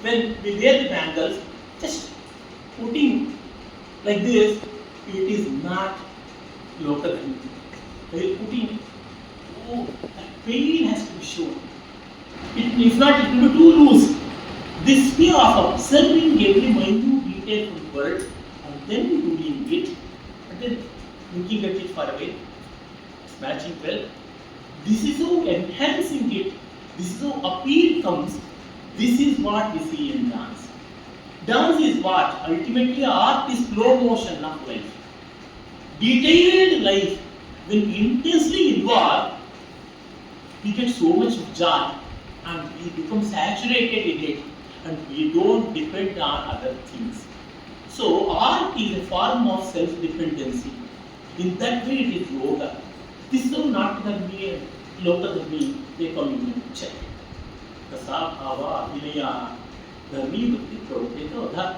when we wear the bangles, just putting like this, it is not local. By putting, oh, that pain has to be shown. If not, it will be too loose. This way of observing every minute detail from the world and then doing it, and then looking at it far away, matching well. This is how enhancing it. This is how appeal comes. This is what we see in dance. Dance is what? Ultimately, art is slow motion of life. Detailed life, when intensely involved, we get so much joy and we become saturated in it and we don't depend on other things. So, art is a form of self-dependency. In that way, it is yoga. This is how not dharmi, loka dharmi, they come in the picture. Rasa, bhava, abhinaya, dharmi, bhakti, pravritti,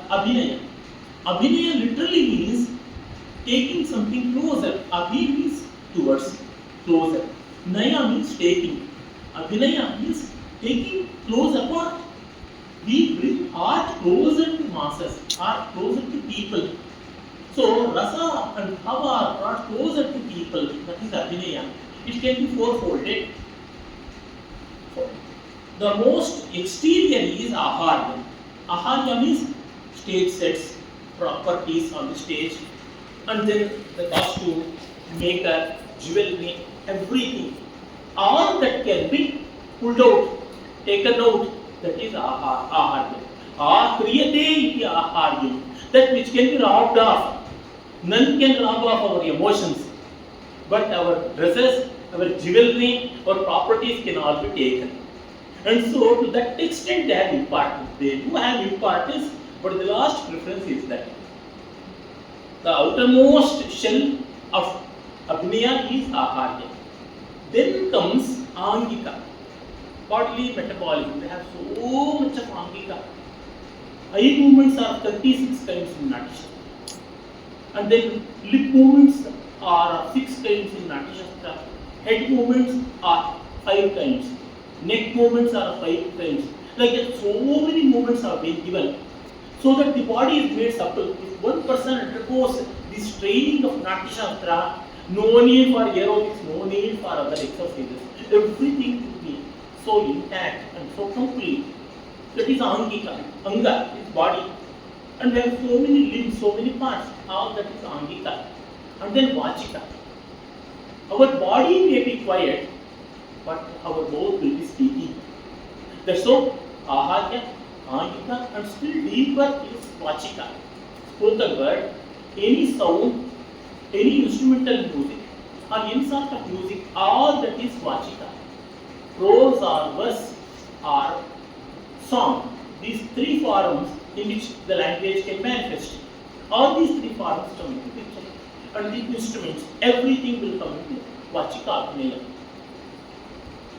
abhinaya. Abhinaya literally means taking something closer. Abhi means towards, closer. Naya means taking. Abhinaya means taking close apart. We bring art closer to masses, art closer to people. So, rasa and bhava are brought closer to people. That is abhinaya. It can be fourfolded. The most exterior is aharya. Aharya means stage sets, properties on the stage, and then the costume, makeup, jewelry, everything. All that can be pulled out, taken out, that is aharya. Ahriyate iti aharyam, that which can be robbed off. None can rob off our emotions, but our dresses, our jewelry, our properties can all be taken. And so, to that extent, they have importance. They do have importance, but the last preference is that the outermost shell of abhinaya is aharya. Then comes angika, bodily metabolism. They have so much of angika. Eye movements are 36 times in Natya. And then lip movements are 6 times in Natya. Head movements are 5 times. Neck movements are 5 times. Like that, so many movements are being given so that the body is made supple. If one person undergoes this training of Natya Shastra, no need for aerobics, no need for other exercises. Everything will be so intact and so complete. That is Angika. Anga is body. And we have so many limbs, so many parts. All that is Angika. And then Vachika. Our body may be quiet, but our mouth will be speaking. That's so Aharya, Angika, and still deeper is Vachika. Spoken word, any sound, any instrumental music, or any sort of music, all that is Vachika. Prose or verse or song, these 3 forms in which the language can manifest. All these 3 forms come into picture. And the instruments, everything will come into Vachika Abhinaya.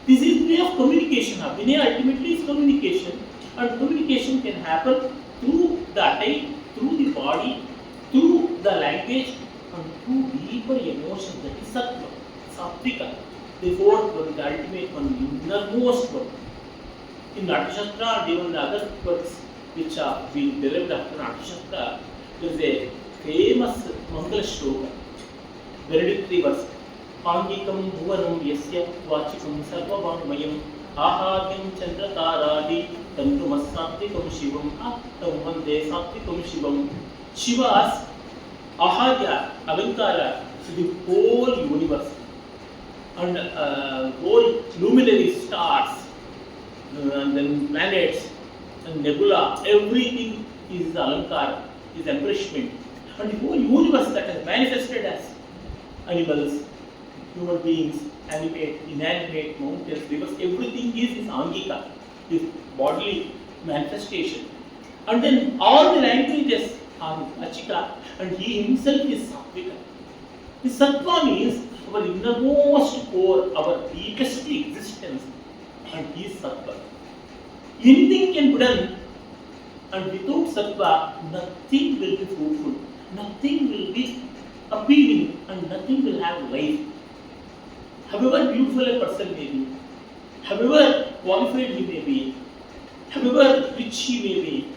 This is the way of communication. Abhinaya ultimately is communication, and communication can happen through the attire, through the body, through the language, and through deeper emotions. That is Sattva, Sattvika, the fourth one, the ultimate one, the innermost one. In Natya Shastra and even the other works which are being derived after Natya Shastra, there is a famous Mangala Shloka, valedictory verse. Angikam bhuvanam yasya vachikam sarvavangmayam aharyam chandrataradi tantumas satvikam shivam tam vande satvikam shivam. Shiva's aharya, avankara, to the whole universe and whole luminary stars and then planets and nebula, everything is alankara, is embellishment. And the whole universe that has manifested as animals, human beings, animate, inanimate, mountains, rivers, everything is his angika, his bodily manifestation. And then all the languages are Vachika, and he himself is Sattvika. The Sattva means our innermost core, our deepest existence, and he is Sattva. Anything can be done, and without Sattva, nothing will be fruitful, nothing will be appealing, and nothing will have life. However beautiful a person may be, however qualified he may be, however rich which he may be,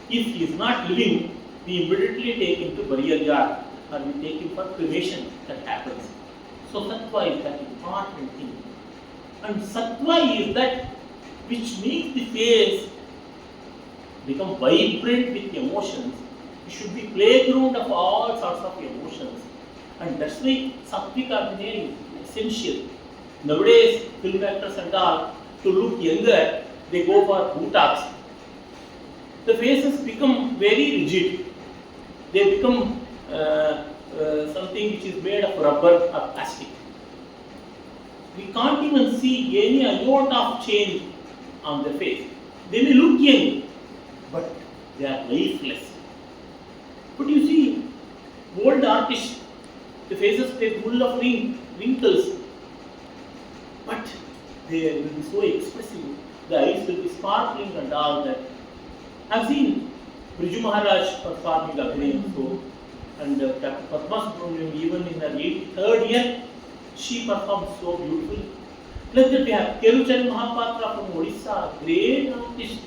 if he is not living, we immediately take him to burial yard or we take him for cremation. That happens. So sattva is that important thing. And sattva is that which makes the face become vibrant with emotions. It should be playground of all sorts of emotions. And that's why sattvic abhinaya is essential. Nowadays, film actors and all, to look younger, they go for Botox. The faces become very rigid. They become something which is made of rubber or plastic. We can't even see any iota of change on the face. They may look young, but they are lifeless. But you see, old artists, the faces they full of wrinkles, but they will be so expressive. The eyes will be sparkling and all that. I've seen Briju Maharaj performing Abhinay so, and Dr. Padma Subramaniam, even in her 83rd year, she performed so beautifully. Like that, we have Kelucharan Mahapatra from Odisha, a great artist,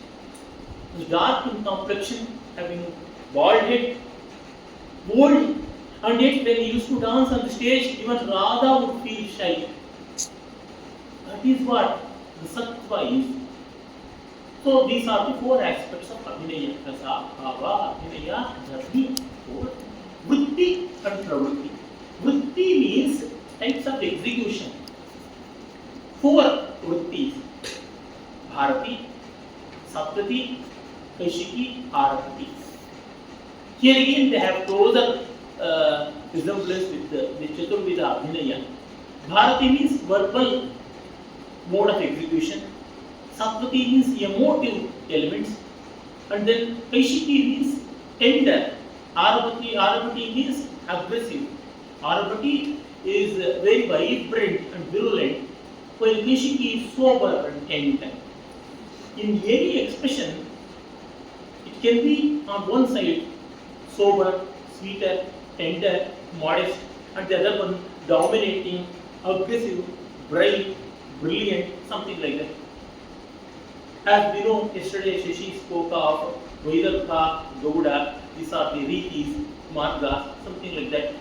dark in complexion, having bald head, bold, and yet when he used to dance on the stage, even Radha would feel shy. That is what the sattva is. So these are the four aspects of Abhinaya: Rasa, Bhava, Abhinaya, Dhati, Vritti and Pravritti. Vritti means types of execution. Four vrittis: Bharati, Saptati, Kaishiki, Arati. Here again they have closer resemblance with the Chaturveda Abhinaya. Bharati means verbal mode of execution. Saptati means emotive elements, and then Kaishiki means tender. Arabati means aggressive. Arabati is very vibrant and virulent, while Kaishiki is sober and tender. In any expression, it can be on one side sober, sweeter, tender, modest, and the other one dominating, aggressive, bright, brilliant, something like that. As we know, yesterday Shashi spoke of Vaidalpa, Gauda, these are the Ritis, Margas, something like that.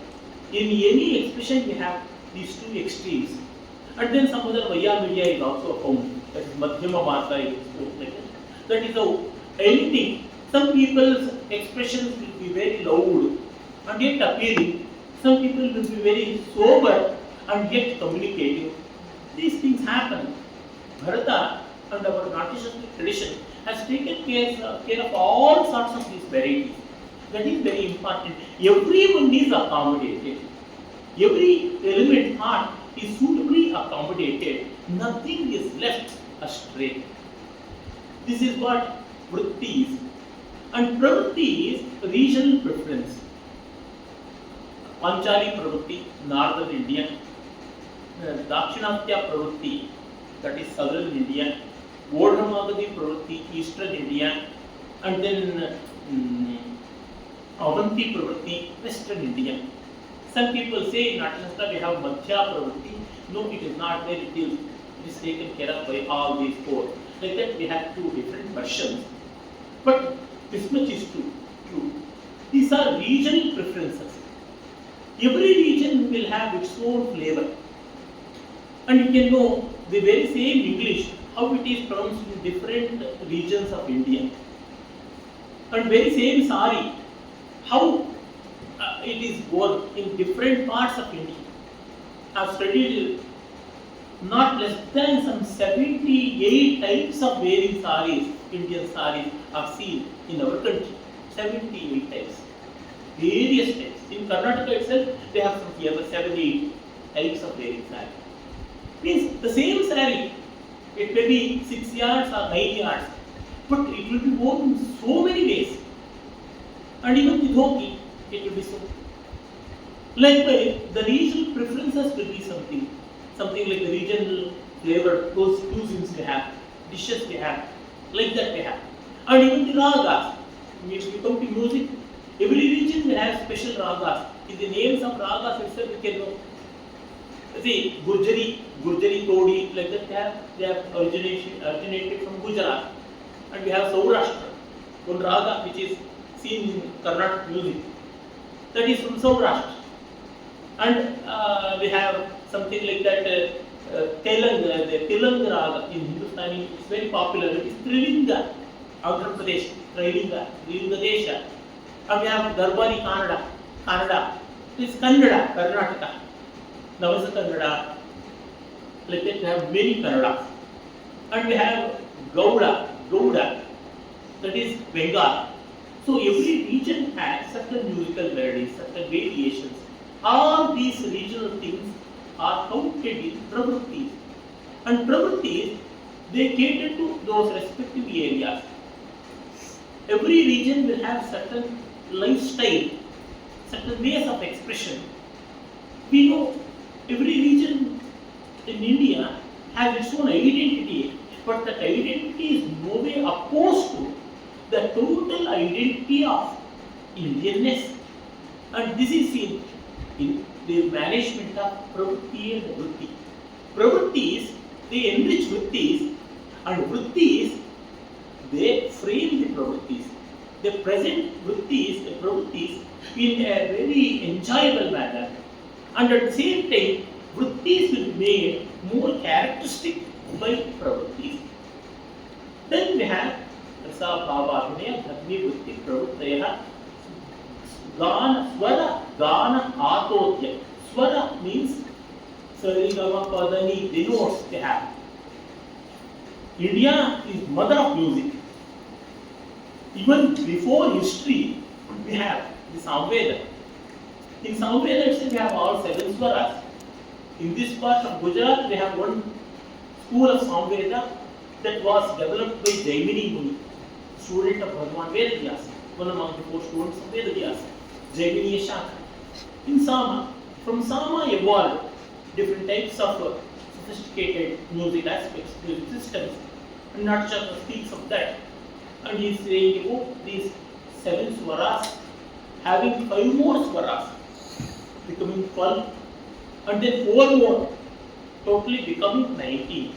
In any expression, we have these two extremes. And then some other Vaya media is also found, that is Madhyama Marga is like that. That is how anything, some people's expressions will be very loud and yet appealing, some people will be very sober and yet communicating. These things happen. Bharata and our Natya tradition has taken care of all sorts of these varieties. That is very important. Everyone is accommodated. Every element part is suitably accommodated. Nothing is left astray. This is what vritti is. And pravritti is regional preference. Panchali pravritti, northern India. Dakshinatya pravritti, that is southern India. Vodhamagadi pravritti, eastern India. And then Avanti pravritti, western India. Some people say in Natya we have Madhya pravritti. No, it is not there. It is taken care of by all these four. Like that we have two different versions. But this much is true. These are regional preferences. Every region will have its own flavor. And you can know the very same English, how it is pronounced in different regions of India. And very same sari, how it is worn in different parts of India. I have studied not less than some 78 types of wearing saris, Indian saris, are seen in our country. 78 types. Various types. In Karnataka itself, they have some 7-8 types of wearing sari. Means the same sari, it may be 6 yards or 9 yards, but it will be worn in so many ways. And even the dhoti, it will be so. Likewise, the regional preferences will be something like the regional flavor, those cuisines we have, dishes we have, like that we have. And even the ragas, when we come to music, every region will have special ragas. In the names of ragas itself, we can know. See, Gurjari Todi, like that they have originated from Gujarat. And we have Saurashtra, one raga which is seen in Carnatic music. That is from Saurashtra. And we have something like that Telang, the Telang raga in Hindustani, it's very popular. It is Trilinga, Andhra Pradesh, Trilinga, Trilinga Desha. And we have Darbari Kannada. It is Kannada, Karnataka. Navasa Kannada. Like that, we have many Kannada. And we have Gauda, that is Bengal. So every region has certain musical melodies, certain variations. All these regional things are counted in pravrittis. And pravrittis, they cater to those respective areas. Every region will have certain lifestyle, certain ways of expression. We know every region in India has its own identity, but that identity is no way opposed to the total identity of Indianness. And this is seen in the management of pravritti and vritti. Pravrittis, they enrich vrittis, and vrittis, they frame the pravrittis. They present vrittis, the pravrittis, in a very enjoyable manner. And at the same time, vrittis will be made more characteristic by pravrittis. Then we have Rasa Bhava Abhinaya Dharmi Vritti Pravrittaya Swara Gana Atotya. Swara means Sarigama Padani denotes they have. India is mother of music. Even before history, we have the Samveda. In Samveda itself, we have all 7 swaras. In this part of Gujarat, we have one school of Samveda that was developed by Jaimini Muni, student of Bhagwan Vedavyasa, one among the 4 students of Vedavyasa, Jaimini Shaka. In Sama, from Sama evolved different types of sophisticated music aspects, music systems, and Natashaka speaks of that. And he is saying about these 7 swaras, having 5 more swaras, becoming 12, and then 4 more, totally becoming 19.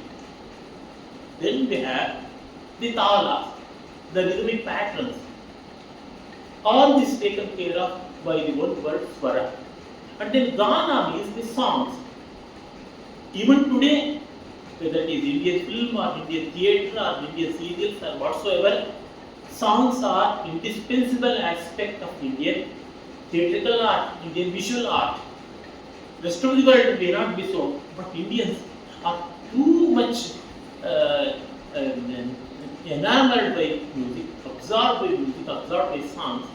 Then we have the talas, the rhythmic patterns. All this taken care of by the one word swara. And then Gana means the songs. Even today, whether it is Indian film or Indian theatre or Indian serials or whatsoever, songs are indispensable aspect of Indian theatrical art, Indian visual art. Rest of the world may not be so, but Indians are too much enamored by music, absorbed by music, absorbed by songs.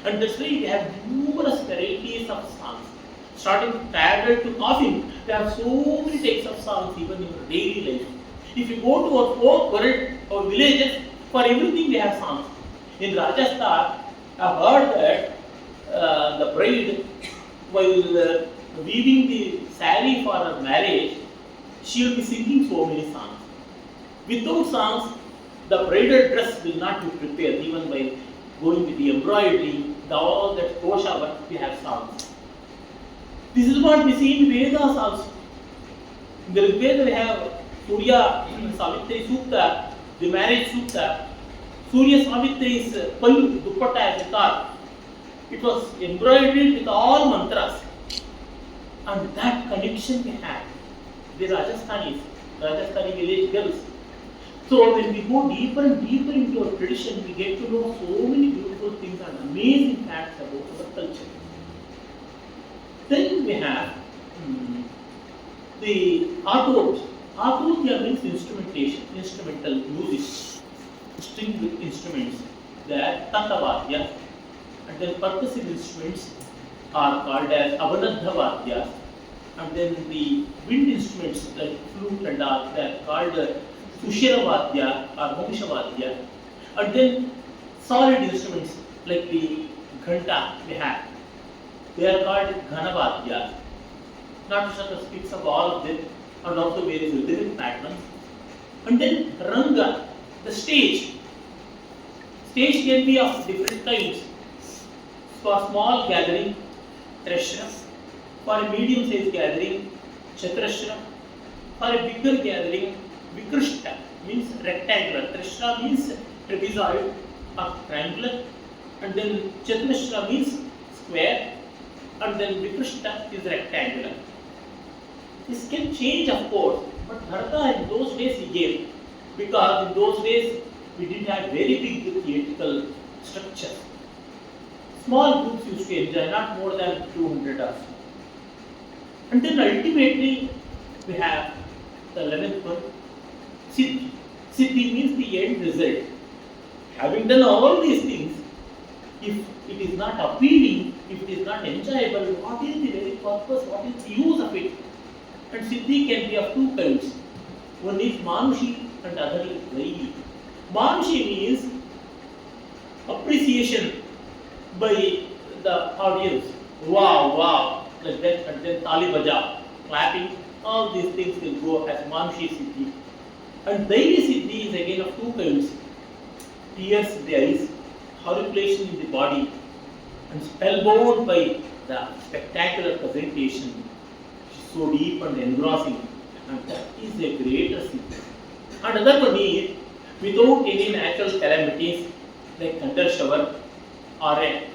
And that's why we have numerous varieties of songs. Starting from tablet to coffin, we have so many types of songs even in our daily life. If you go to our folk world or villages, for everything we have songs. In Rajasthan, I heard that the bride, while weaving the saree for her marriage, she will be singing so many songs. Without songs, the bridal dress will not be prepared, even by going with the embroidery, all that kosha work, we have songs. This is what we see in Vedas also. In the Veda we have Surya Savitri Sukta, the marriage Sukta. Surya Savitri is Pallu, Dupatta as a car. It was embroidered with all mantras. And that connection we have. The Rajasthani village girls. So when we go deeper and deeper into our tradition, we get to know so many beautiful things and amazing facts about our culture. Then we have the Atotya. Atotya means instrumentation, instrumental music, string with instruments. They are Tatavadya. And then percussive instruments are called as Avanadhavadya. And then the wind instruments like flute and all, they are called Sushiravadya or Vamshavadya. And then solid instruments like the Ghanta we have. They are called Ghanavadya. Natashaka speaks of all of them and also various rhythmic patterns. And then Ranga, the stage. Stage can be of different kinds. For small gathering, Trashra. For a medium sized gathering, Chatrashra. For a bigger gathering, Vikrishta. means rectangular, Trishra means trapezoid or triangular, and then Chaturashra means square, and then Vikrishta is rectangular. This can change, of course, but Bharata in those days he gave, because in those days we didn't have very big theoretical structure. Small groups used to enjoy, not more than 200 or so. And then ultimately we have the 11th one, Siddhi. Siddhi means the end result. Having done all these things, if it is not appealing, if it is not enjoyable, what is the very purpose, what is the use of it? And Siddhi can be of two kinds. One is Manushi and other is Daivi. Manushi means appreciation by the audience. Wow, wow, like that, and then Tali Baja, clapping, all these things will go as Manushi Siddhi. And Daivi Siddhi is again of two kinds. Tears in the eyes, horripilation in the body, and spellbound by the spectacular presentation, which is so deep and engrossing, and that is a greater Siddhi. And another one is without any natural calamities like thunder shower or a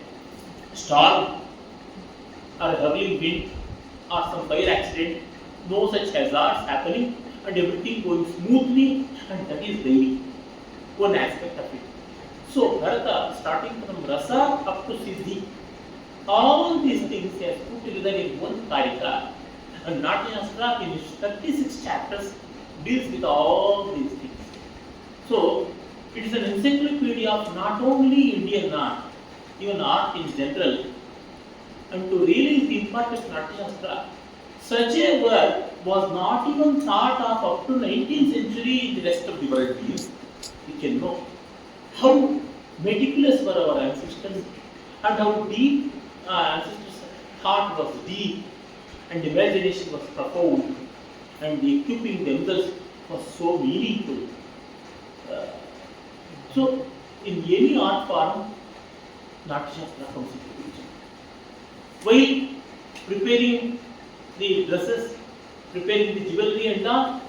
storm or a hurling wind or some fire accident, no such hazards happening and everything going smoothly, and that is the one aspect of it. So Bharata, starting from Rasa up to Siddhi, all these things he has put together in one Karika, and Natyashastra in 36 chapters deals with all these things. So it is an encyclopedia of not only Indian art, even art in general. And to realize the impact of Natyashastra, such a work was not even thought of up to 19th century in the rest of the world. We can know how meticulous were our ancestors and how deep ancestors' thought was deep and imagination was profound, and the equipping themselves was so meaningful. So in any art form, Natyashastra comes into picture. While preparing the dresses, preparing the jewelry and all,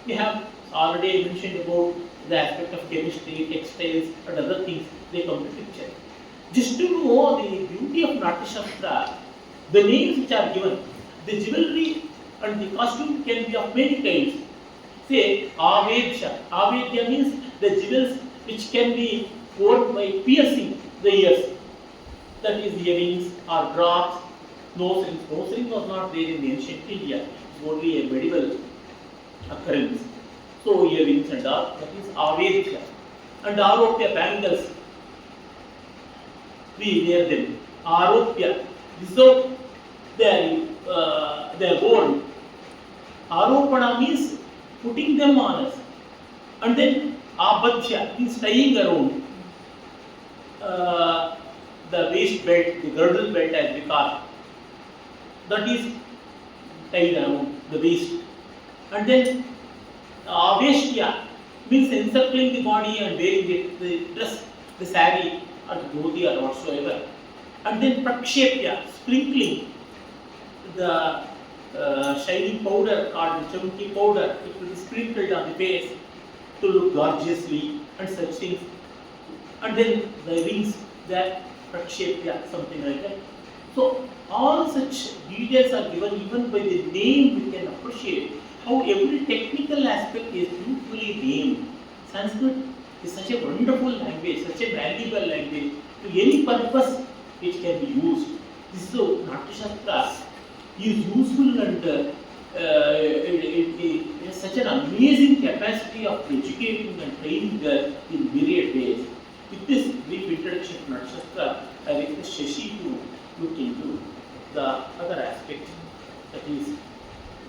we have already mentioned about the aspect of chemistry, textiles and other things, they come to picture. Just to know the beauty of Natyashastra, the names which are given, the jewelry and the costume can be of many kinds. Say, Avedya. Avedya means the jewels which can be worn by piercing the ears. That is earrings or drops, nose rings. Nose ring was not there in the ancient India. It was only a medieval occurrence. So earrings and all, that is Avedya. And Aropya bangles, we wear them. Aropya, this is how they are worn. Aropana means putting them on us. And then Abhadya means tying around the waist belt, the girdle belt as we call. That is tied around the waist. And then Aveshtya means encircling the body and wearing the dress, the sari or the dhoti or whatsoever. And then Prakshepya, sprinkling the shining powder or the chunky powder, it will be sprinkled on the face to look gorgeously and such things. And then the rings, that Prakshepya, something like that. So all such details are given. Even by the name we can appreciate how every technical aspect is beautifully named. Sanskrit is such a wonderful language, such a valuable language. To any purpose it can be used. This is how Natyashastra is useful, and it has such an amazing capacity of educating and training in myriad ways. With this brief introduction to Natyashastra, I request Shashi to look into the other aspects, that is